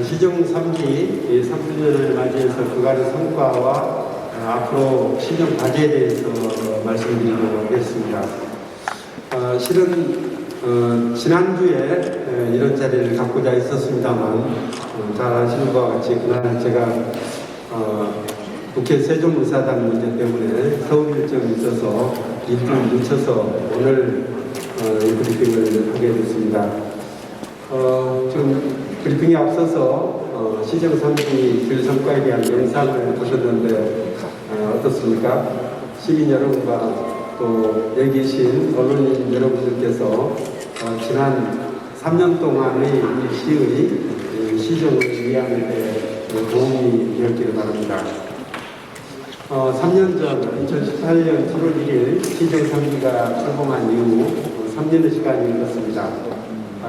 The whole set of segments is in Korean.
시정 3기 3주년을 맞이해서 그간의 성과와 앞으로 시정 과제에 대해서 말씀드리도록 하겠습니다. 실은 지난주에 이런 자리를 갖고자 있었습니다만 잘 아시는 것과 같이 그날 제가 국회 세종의사당 문제 때문에 서울 일정이 있어서 일주일 늦춰서 오늘 이 브리핑을 하게 됐습니다. 지금 브리핑에 앞서서 시정 3기 길 성과에 대한 영상을 보셨는데 어떻습니까? 시민 여러분과 또 여기 계신 언론인 여러분들께서 지난 3년 동안의 이 시의 시정을 이해하는 데 도움이 되었기를 바랍니다. 3년 전 2018년 7월 1일 시정 3기가 출범한 이후 3년의 시간이 흘렀습니다.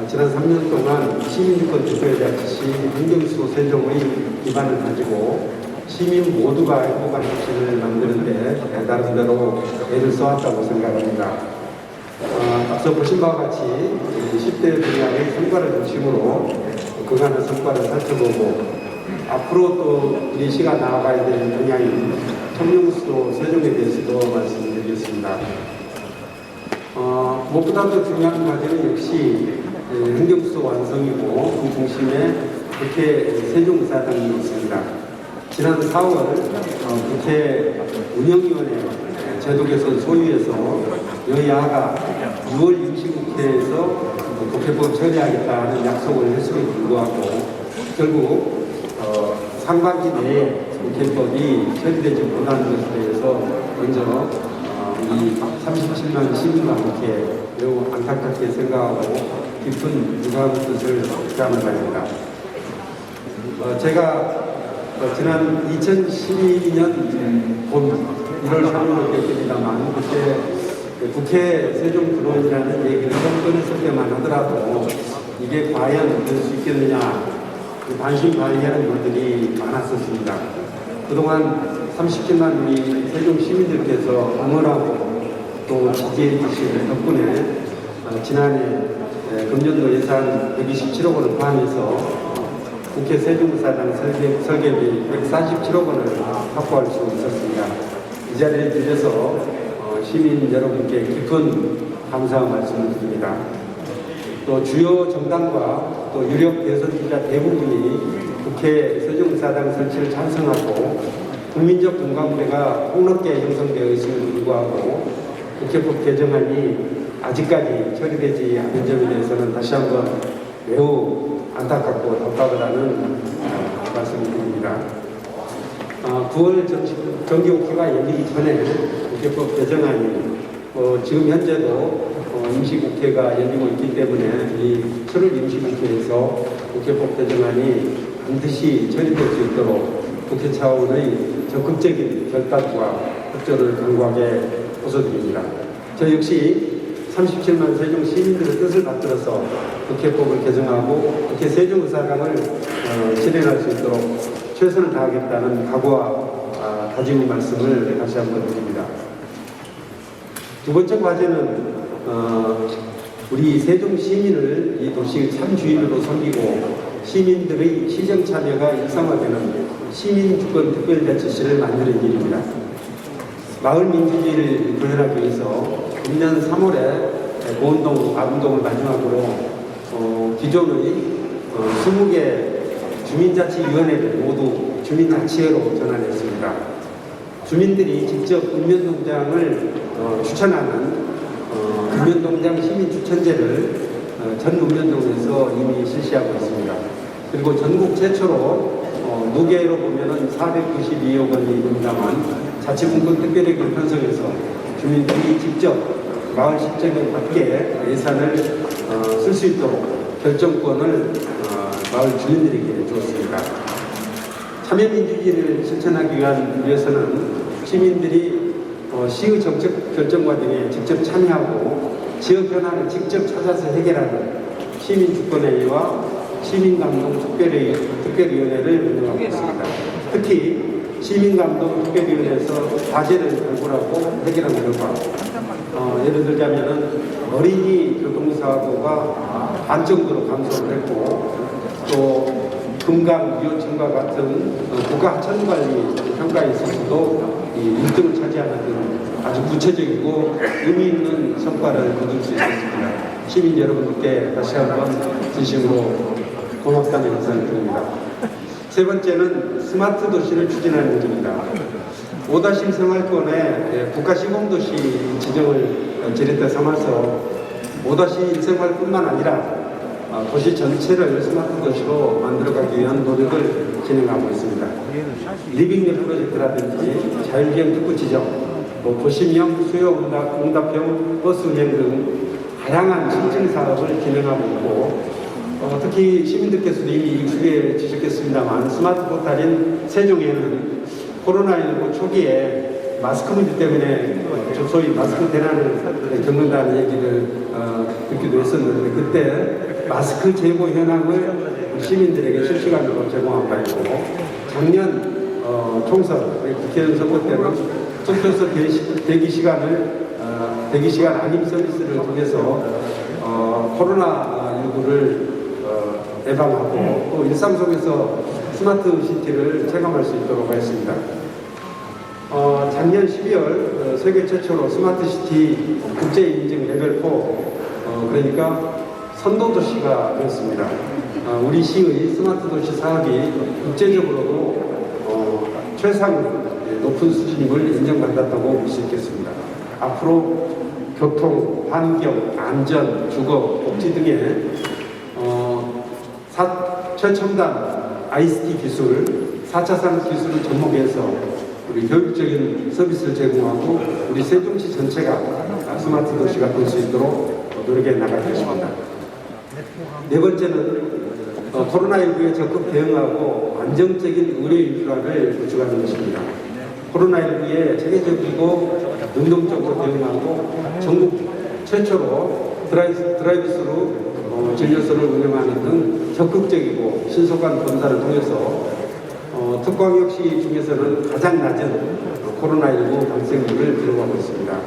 지난 3년 동안 시민주권 투표에 대한 지시, 환경수 세종의 기반을 가지고 시민 모두가 행복한 도시를 만드는데 나름대로 애를 써왔다고 생각합니다. 앞서 보신 바와 같이 10대 분야의 성과를 중심으로 그간의 성과를 살펴보고 앞으로 또 우리 시가 나아가야 될 분야인 청룡수도 세종에 대해서도 말씀드리겠습니다. 무엇보다도 중요한 과제는 역시 환경수도 완성이고 그 중심에 국회 세종의사당이 있습니다. 지난 4월 국회 운영위원회 제도 개선 소위에서 여야가 6월 임시국회에서 국회법 처리하겠다는 약속을 했음에도 불구하고 결국 상반기 내에 국회법이 처리되지 못하는 것에 대해서 먼저 이 37만 시민과 함께 매우 안타깝게 생각하고 깊은 유감의 뜻을 표하는 바입니다. 제가 지난 2012년 봄 1월 3일로 기억됩니다만 그때 국회 세종 근원이라는 얘기를 처음 꺼냈을 때만 하더라도 이게 과연 될 수 있겠느냐 반신반의하는 분들이 많았었습니다. 그동안 37만 우리 세종 시민들께서 응원하고 또 지지해 주신 덕분에 지난해 금년도 예산 127억 원을 포함해서 국회 세종의사당 설계비 147억 원을 확보할 수 있었습니다. 이 자리에 들려서 시민 여러분께 깊은 감사의 말씀을 드립니다. 또 주요 정당과 또 유력 대선주자 대부분이 국회 세종의사당 설치를 찬성하고 국민적 공감대가 폭넓게 형성되어 있음에도 불구하고 국회법 개정안이 아직까지 처리되지 않은 점에 대해서는 다시 한번 매우 안타깝고 답답하다는 말씀을 드립니다. 9월 정기국회가 열리기 전에 국회법 개정안이 지금 현재도 임시국회가 열리고 있기 때문에 이 7월 임시국회에서 국회법 개정안이 반드시 처리될 수 있도록 국회 차원의 적극적인 결단과 협조를 강구하게 호소드립니다. 저 역시 37만 세종 시민들의 뜻을 받들어서 국회법을 개정하고 국회 세종의사당을 실현할 수 있도록 최선을 다하겠다는 각오와 다짐의 말씀을 다시 한번 드립니다. 두 번째 과제는 우리 세종 시민을 이 도시의 참 주인으로 섬기고 시민들의 시정 참여가 일상화되는 시민주권 특별자치시를 만드는 일입니다. 마을 민주주의를 구현하기 위해서 금년 3월에 보은동, 아분동을 마지막으로 기존의 20개 주민자치위원회를 모두 주민자치회로 전환했습니다. 주민들이 직접 읍면동장을 추천하는 읍면동장 시민추천제를 전 읍면동에서 이미 실시하고 있습니다. 그리고 전국 최초로 무게로 보면은 492억 원이 됩니다만 자치분권 특별회계를 편성해서 주민들이 직접 마을 실정에 맞게 예산을 쓸 수 있도록 결정권을 마을 주민들에게 주었습니다. 참여민주주의를 실천하기 위해서는 시민들이 시의 정책 결정 과정에 직접 참여하고 지역 현안을 직접 찾아서 해결하는 시민주권회의와 시민감동 특별위원회를 운영하고 있습니다. 특히 시민감동 특별위원회에서 과제를 발굴하고 해결하는 결과 예를 들자면 어린이 교통사고가 반 정도로 감소를 했고 또 금강, 유효청과 같은 국가 하천관리 평가에 있어서도 1등을 차지하는 등 아주 구체적이고 의미 있는 성과를 거둘 수 있었습니다. 시민 여러분께 다시 한번 진심으로 고맙다는 인사를 드립니다. 세 번째는 스마트 도시를 추진하는 일입니다. 5다시 생활권에 국가시공도시 지정을 지렛대 삼아서 5다시 생활뿐만 아니라 도시 전체를 스마트 도시로 만들어가기 위한 노력을 진행하고 있습니다. 리빙랩 프로젝트라든지 자율주행 특구 지정, 도시명 수요응답형 버스 운행 등 다양한 실증 사업을 진행하고 있고, 특히 시민들께서도 이미 익숙해지셨겠습니다만 스마트 포탈인 세종에는 코로나19 초기에 마스크 문제 때문에 소위 마스크 대란을 겪는다는 얘기를 듣기도 했었는데, 그때 마스크 재고 현황을 시민들에게 실시간으로 제공한 바 있고, 작년 총선 국회의원 선거 때는 투표소 대기 시간 안임 서비스를 통해서 코로나19를 예방하고 또 일상 속에서 스마트 시티를 체감할 수 있도록 하였습니다. 작년 12월 세계 최초로 스마트 시티 국제 인증 레벨 4, 그러니까 선도 도시가 되었습니다. 우리 시의 스마트 도시 사업이 국제적으로도 최상 높은 수준임을 인정받았다고 볼 수 있겠습니다. 앞으로 교통, 환경, 안전, 주거, 복지 등의 최첨단 ICT 기술, 4차 기술을 접목해서 우리 교육적인 서비스를 제공하고 우리 세종시 전체가 스마트 도시가 될 수 있도록 노력해 나가겠습니다. 네 번째는 코로나19에 적극 대응하고 안정적인 의료 인프라를 구축하는 것입니다. 코로나19에 체계적이고 능동적으로 대응하고 전국 최초로 드라이브스루 진료소를 운영하는 등 적극적이고 신속한 검사를 통해서 특광역시 중에서는 가장 낮은 코로나19 발생률을 기록하고 있습니다.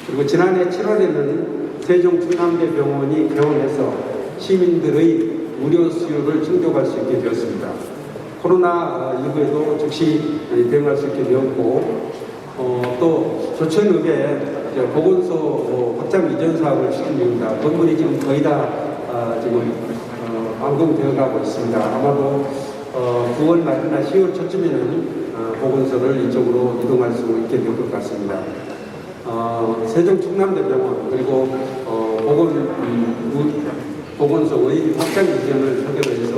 그리고 지난해 7월에는 세종 충남대병원이 개원해서 시민들의 의료 수요를 충족할 수 있게 되었습니다. 코로나19에도 즉시 대응할 수 있게 되었고, 또 조천읍에 보건소 확장 이전 사업을 추진 중입니다. 건물이 지금 거의 다 지금 완공되어 가고 있습니다. 아마도 9월 말이나 10월 초쯤에는 보건소를 이쪽으로 이동할 수 있게 될 것 같습니다. 세종 충남대병원 그리고 보건소의 확장 이전을 하기로 해서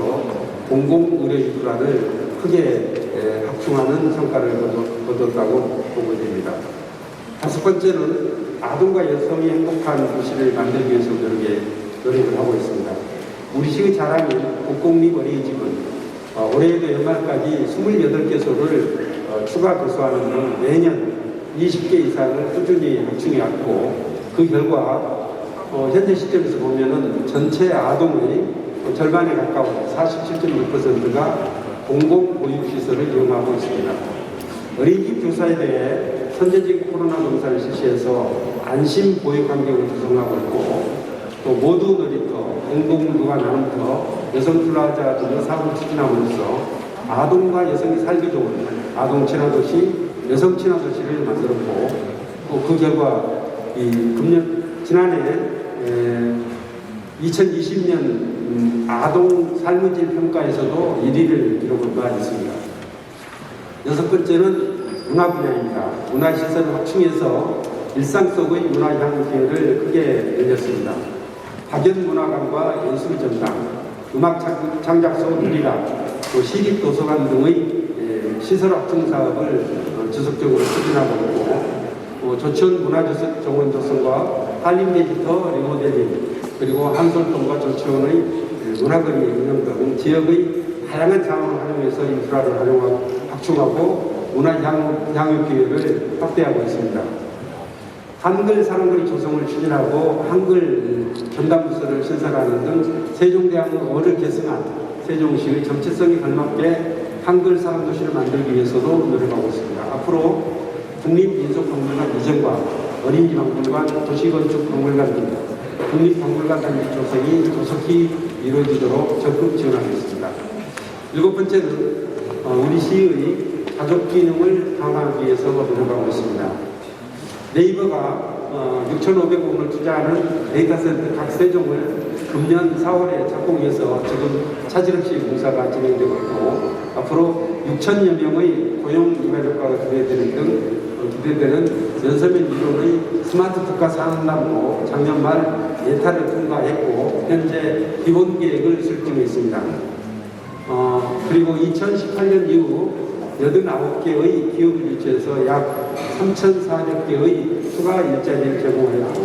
공공의료 인프라를 크게 확충하는 성과를 거뒀다고 보고 있습니다. 다섯 번째는 아동과 여성이 행복한 도시를 만들기 위해서 노력을 하고 있습니다. 우리 시의 자랑인 국공립 어린이집은 올해에도 연말까지 28개소를 추가 개소하는 등 매년 20개 이상을 꾸준히 확충해 왔고, 그 결과 현재 시점에서 보면은 전체 아동의 절반에 가까운 47.6%가 공공보육시설을 이용하고 있습니다. 어린이집 교사에 대해 선제적 코로나 검사를 실시해서 안심 보육 환경을 구성하고 있고, 또 모두 놀이터, 공공부가 나눔터, 여성플라자 등의 사업을 추진함으로써 아동과 여성이 살기 좋은 아동 친화도시, 여성 친화도시를 만들었고, 또 그 결과 지난해 2020년 아동 삶의 질 평가에서도 1위를 기록한 바 있습니다. 여섯 번째는 문화 분야입니다. 문화시설을 확충해서 일상 속의 문화향 기회를 크게 열렸습니다. 박연문화관과 예술전당, 음악 창작소 누리락, 또 시립도서관 등의 시설 확충 사업을 지속적으로 추진하고 있고, 조천 문화정원 조성과 한림데이터 리모델링, 그리고 한솔동과 조치원의 문화거리 운영 등 지역의 다양한 자원을 활용해서 인프라를 확충하고 문화향유 기회를 확대하고 있습니다. 한글 사랑거리 조성을 추진하고 한글 전담부서를 신설하는 등 세종대학의 어를 계승한 세종시의 정체성에 걸맞게 한글 사랑도시를 만들기 위해서도 노력하고 있습니다. 앞으로 국립민속박물관 이전과 어린이박물관, 도시건축박물관 등 국립박물관 단지 조성이 조속히 이루어지도록 적극 지원하겠습니다. 일곱 번째는 우리 시의 가족 기능을 강화하기 위해서 노력하고 있습니다. 네이버가 6,500억 원을 투자하는 데이터 센터 각 세종을 금년 4월에 착공해서 지금 차질 없이 공사가 진행되고 있고, 앞으로 6,000여 명의 고용 이발 효과가 기대되는 연서면 1호의 스마트 특화 산업남로 작년 말 예타를 통과했고 현재 기본 계획을 수립 있습니다. 그리고 2018년 이후 89개의 기업을 유치해서 약 3,400개의 추가 일자리를 제공했고,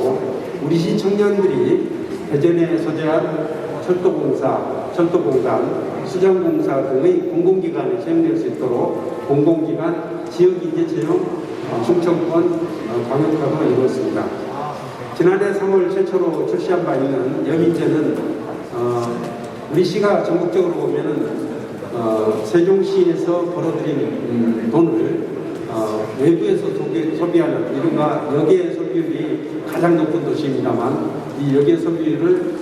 우리 시 청년들이 대전에 소재한 철도공사, 철도공단, 수장공사 등의 공공기관에 채용될 수 있도록 공공기관 지역인재채용 충청권 광역화가 이루어졌습니다. 지난해 3월 최초로 출시한 바 있는 여민제는 우리 시가 전국적으로 보면은 세종시에서 벌어들인 돈을 외부에서 소비하는 이른바 역외 소비율이 가장 높은 도시입니다만, 이 역외 소비율을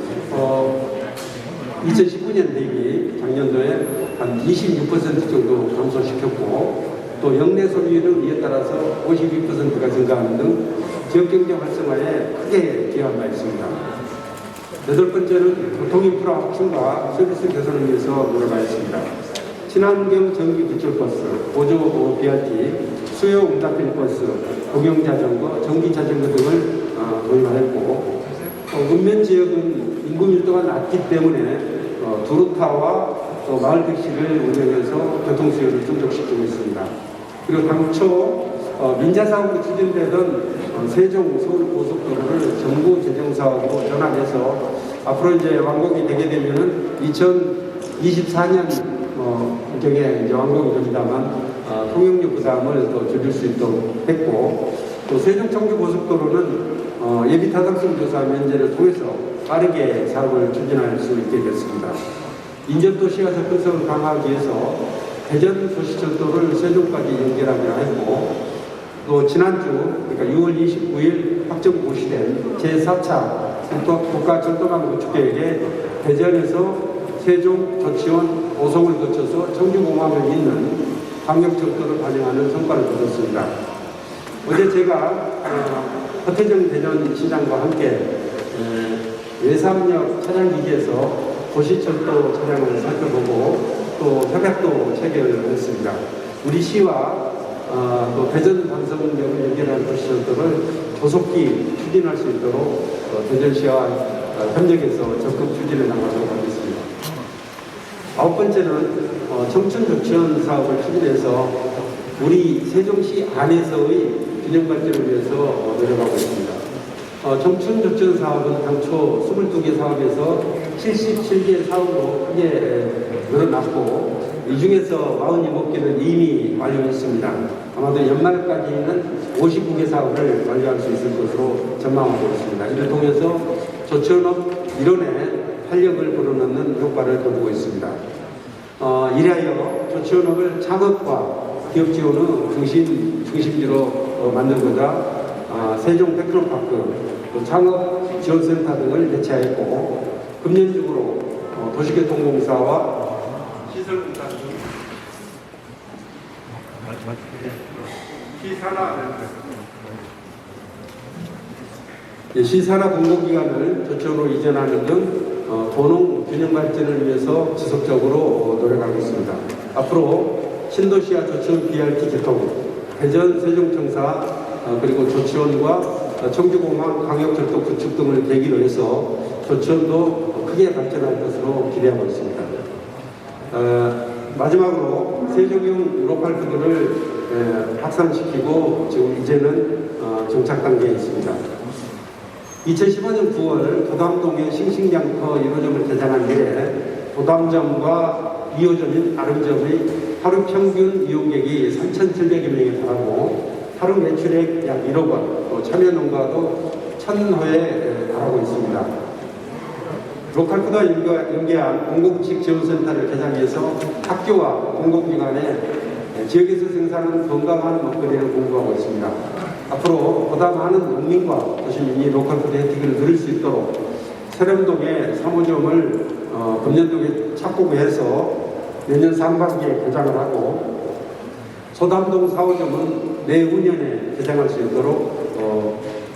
2019년 대비 작년도에 한 26% 정도 감소시켰고, 또 영내 소비율은 이에 따라서 52%가 증가하는 등 지역경제 활성화에 크게 기여한 바 있습니다. 여덟 번째는 교통인프라 확충과 서비스 개선을 위해서 노력하였습니다. 친환경 전기 기출버스, 보조 BRT, 수요 응답형 버스, 공영자전거, 전기자전거 등을 도입하였고, 읍면 지역은 인구 밀도가 낮기 때문에 두루타와 또 마을 택시를 운영해서 교통수요를 충족시키고 있습니다. 그리고 당초 민자사업으로 추진되던 세종 서울고속도로를 정부 재정사업으로 전환해서 앞으로 이제 완공이 되게 되면은 2024년 경에 이제 완공이 됩니다만 통행료 부담을 더 줄일 수 있도록 했고, 또 세종 청주 고속도로는 예비 타당성 조사 면제를 통해서 빠르게 사업을 추진할 수 있게 됐습니다. 인접도시와 접근성을 강화하기 위해서 대전 도시철도를 세종까지 연결하기로 했고, 또 지난주 그러니까 6월 29일 확정 고시된 제4차 국가철도망 구축계획에 대전에서 세종, 조치원, 오송을 거쳐서 청주공항을 잇는 광역철도를 반영하는 성과를 거뒀습니다. 어제 제가 허태정 대전시장과 함께 외삼역 차량기지에서 도시철도 차량을 살펴보고 또 협약도 체결했습니다. 우리 시와 또 대전 반성역을 연결하는 도시철도를 조속히 추진할 수 있도록 대전시와 협력해서 적극 추진해 나가도록 하겠습니다. 아홉 번째는 청춘 조치원 사업을 추진해서 우리 세종시 안에서의 균형 발전을 위해서 노력하고 있습니다. 청춘 조치원 사업은 당초 22개 사업에서 77개 사업으로 크게 늘어났고, 이 중에서 47개는 이미 완료했습니다. 아마도 연말까지는 59개 사업을 완료할 수 있을 것으로 전망하고 있습니다. 이를 통해서 조치원업 일원에 활력을 불어넣는 효과를 거두고 있습니다. 이하여 조치원업을 창업과 기업 지원의 중심지로 만들고자 세종 테크노파크, 창업 지원센터 등을 개최하였고, 금년 중으로 도시교통공사와 시설공사 등 시산하 공공기관을 조치원으로 이전하는 등 도농 균형 발전을 위해서 지속적으로 노력하고 있습니다. 앞으로 신도시와 조치원 BRT 개통, 대전 세종청사 그리고 조치원과 청주공항 광역철도 구축 등을 계기로 해서 조치원도 크게 발전할 것으로 기대하고 있습니다. 마지막으로 세종형 로컬푸드를 확산시키고 지금 이제는 정착 단계에 있습니다. 2015년 9월 도담동에 싱싱양터 1호점을 개장한 뒤에 도담점과 2호점인 아름점의 하루 평균 이용객이 3,700여 명에 달하고 하루 매출액 약 1억 원, 또 참여농가도 1,000호에 달하고 있습니다. 로컬푸드와 연계한 공공직 지원센터를 개장해서 학교와 공공기관에 지역에서 생산하는 건강한 먹거리를 공급하고 있습니다. 앞으로 보다 많은 농민과 도시민이 로컬푸드 혜택을 누릴 수 있도록 세рем동에 3호점을 금년도에 착공해서 내년 상반기에 개장을 하고 소담동 4호점은 내후년에 개장할 수 있도록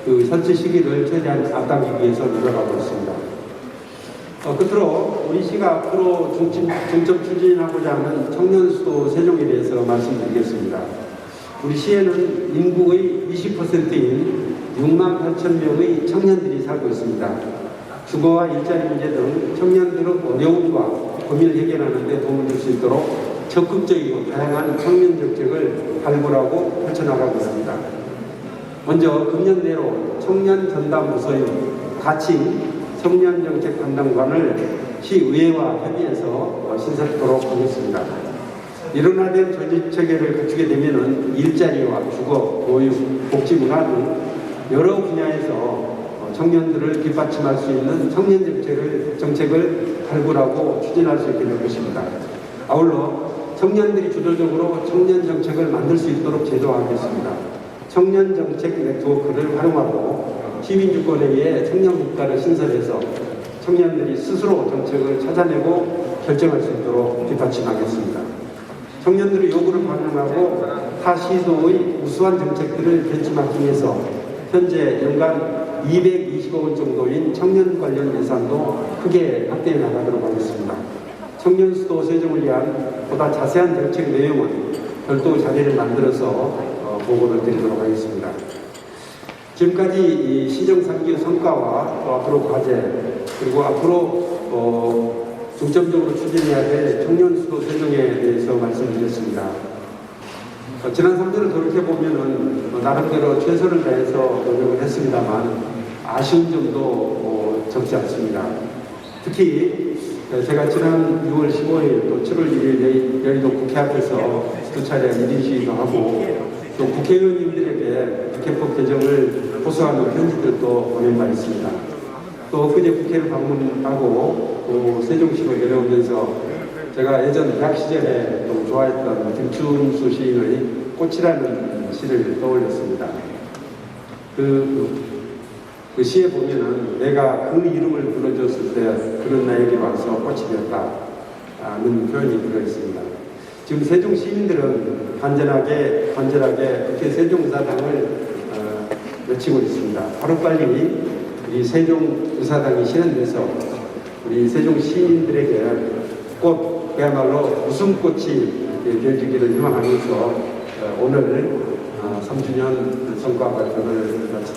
그 설치 시기를 최대한 앞당기기 위해서 노력하고 있습니다. 끝으로 우리 시가 앞으로 중점 추진하고자 하는 청년수도 세종에 대해서 말씀드리겠습니다. 우리 시에는 인구의 20%인 6만 8천 명의 청년들이 살고 있습니다. 주거와 일자리 문제 등 청년들의 어려움과 고민을 해결하는 데 도움을 줄 수 있도록 적극적이고 다양한 청년 정책을 발굴하고 펼쳐나가고 있습니다. 먼저 금년 내로 청년 전담 부서인 가칭 청년정책 담당관을 시의회와 협의해서 신설토록 하겠습니다. 일원화된 조직체계를 갖추게 되면 일자리와 주거, 교육, 복지 문화 등 여러 분야에서 청년들을 뒷받침할 수 있는 청년 정책을 발굴하고 추진할 수 있게 될 것입니다. 아울러 청년들이 주도적으로 청년 정책을 만들 수 있도록 제도화하겠습니다. 청년 정책 네트워크를 활용하고 시민주권회의에 청년국가를 신설해서 청년들이 스스로 정책을 찾아내고 결정할 수 있도록 뒷받침하겠습니다. 청년들의 요구를 반영하고 타 시도의 우수한 정책들을 벤치마킹 해서 현재 연간 220억 원 정도인 청년 관련 예산도 크게 확대해 나가도록 하겠습니다. 청년 수도 세종을 위한 보다 자세한 정책 내용은 별도 자리를 만들어서 보고를 드리도록 하겠습니다. 지금까지 이 시정 3기 성과와 또 앞으로 과제 그리고 앞으로 중점적으로 추진해야 될 청년 수도 세종에 대해서 말씀드렸습니다. 지난 3년을 돌이켜보면은 나름대로 최선을 다해서 노력을 했습니다만 아쉬운 점도 적지 않습니다. 특히 제가 지난 6월 15일 또 7월 1일 여의도 국회 앞에서 두 차례 1인 시위도 하고 또 국회의원님들에게 국회법 개정을 호소하는 편지들도 보낸 바 있습니다. 또 그제 국회를 방문하고 또 세종시로 내려오면서 제가 예전 대학 시절에 또 좋아했던 김춘수 시인의 꽃이라는 시를 떠올렸습니다. 그 시에 보면은 내가 그 이름을 불러줬을 때 그런 나에게 와서 꽃이 되었다는 표현이 들어있습니다. 지금 세종 시민들은 간절하게 국회 세종의사당을 외치고 있습니다. 하루빨리 우리 세종의사당이 실현돼서 우리 세종 시민들에게 꽃, 그야말로 웃음꽃이 되어주기를 희망하면서 오늘 3주년 성과 발표를 마치도록